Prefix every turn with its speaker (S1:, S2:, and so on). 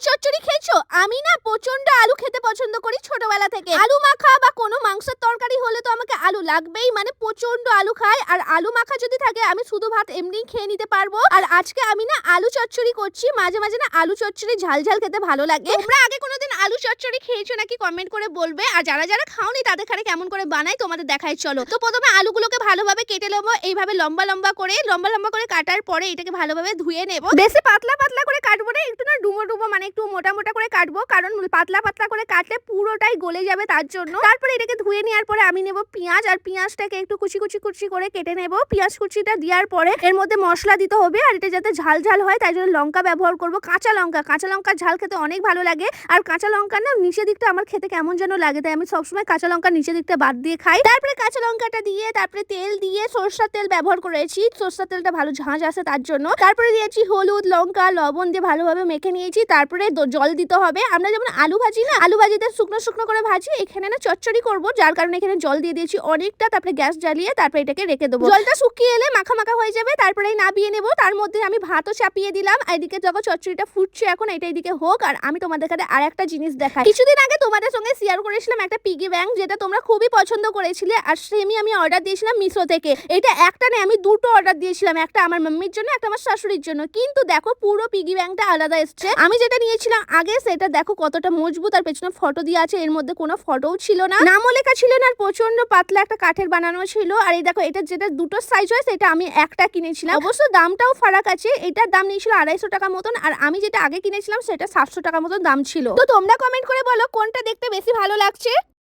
S1: চচ্চড়ি খেয়েছো? আমি না প্রচন্ড আলু খেতে পছন্দ করি ছোটবেলা থেকে। আলু মাখা বা কোনো মাংসের তরকারি হলে তো আমাকে আলু লাগবেই, মানে প্রচন্ড আলু খাই। আর আলু মাখা যদি থাকে আমি শুধু ভাত এমনিই খেয়ে নিতে পারবো। আর আজকে আমি না আলু চচ্চড়ি করছি। মাঝে মাঝে না আলু চচ্চড়ি ঝাল ঝাল খেতে ভালো লাগে। তোমরা আগে কোনোদিন আলু চচ্চড়ি খেয়েছো নাকি কমেন্ট করে বলবে। আর যারা যারা খাওনি তাদের খানে কেমন করে বানাই তোমাদের দেখাই চলো। তো প্রথমে আলুগুলোকে ভালোভাবে কেটে নেবো, এইভাবে লম্বা লম্বা করে কাটার পরে এটাকে ভালোভাবে ধুয়ে নেবো। বেশি পাতলা পাতলা করে কাটবো না, একটু না ডুমো ডুমো, মানে একটু মোটা মোটা করে কাটবো, কারণ পাতলা পাতলা করে কাটলে পুরোটাই গলে যাবে তার জন্য। তারপরে এটাকে ধুয়ে নেওয়ার পরে আমি নেবো পেঁয়াজ, আর পেঁয়াজটাকে একটু কুচি কুচি কুচি করে কেটে নেবো। পেঁয়াজ কুচিটা দেওয়ার পরে এর মধ্যে মশলা দিতে হবে, আর এটা যাতে ঝাল ঝাল হয় তাই জন্য লঙ্কা ব্যবহার করবো, কাঁচা লঙ্কা ঝাল খেতে অনেক ভালো লাগে। আর কাঁচা লঙ্কা না নিচের দিকটা আমার খেতে কেমন যেন লাগে, তাই আমি সবসময় কাঁচা লঙ্কা নিচের দিকটা বাদ দিয়ে খাই। তারপরে কাঁচা লঙ্কাটা দিয়ে তারপরে তেল দিয়ে সরষের তেল ব্যবহার করেছি, সরষের তেলটা ভালো ঝাঁঝ আসে তার জন্য। তারপরে দিয়েছি হলুদ, লঙ্কা, লবণ দিয়ে ভালোভাবে মেখে নিয়েছি। তারপরে জল দিতে হবে। আমরা যেমন আলু ভাজি না, আলু ভাজিতে শুকনো শুকনো করে ভাজি, এখানে না চচ্চড়ি করবো, যার কারণে এখানে জল দিয়ে দিয়েছি অনেকটা। তারপরে গ্যাস জ্বালিয়ে তারপরে এটাকে রেখে দেবো। জলটা শুকিয়ে এলে মাখা মাখা হয়ে যাবে, তারপরে নাবিয়ে নেবো। তার মধ্যে আমি ভাতও চাপিয়ে দিলাম। এদিকে যখন চচ্চড়িটা ফুটছে এখন এটা এদিকে হোক। আর আমি তোমাদের কাছে আর একটা জিনিস দেখাই। কিছুদিন আগে তোমাদের সঙ্গে শেয়ার করেছিলাম একটা পিগি ব্যাংক, যেটা তোমরা খুবই পছন্দ করেছিলে। আর সেমি আমি অর্ডার দিয়েছিলাম মিশো থেকে। এটা একটা নেই, আমি দুটো অর্ডার দিয়েছিলাম, একটা আমার মাম্মির জন্য, একটা আমার শাশুড়ির জন্য। কিন্তু দেখো পুরো পিগি ব্যাংকটা আলাদা এসছে। আমি যেটা নিয়েছিলাম আগে সেটা দেখো কতটা মজবুত, আর পেছনে ফটো দিয়ে আছে, এর মধ্যে কোনো ফটোও ছিল না, নামও লেখা ছিল না, আর প্রচন্ড পাতলা একটা কাঠের বানানো ছিল। আর এই দেখো এটা যেটা দুটো সাইজ হয় সেটা আমি একটা কিনেছিলাম। অবশ্য দামটাও ফারাক আছে, এটার দাম নিয়েছিল 250 টাকা মতন, আর আমি যেটা আগে কিনেছিলাম সেটা 700 টাকা মতন দাম ছিল। তো তোমরা কমেন্ট করে বলো কোনটা দেখতে বেশি ভালো লাগছে।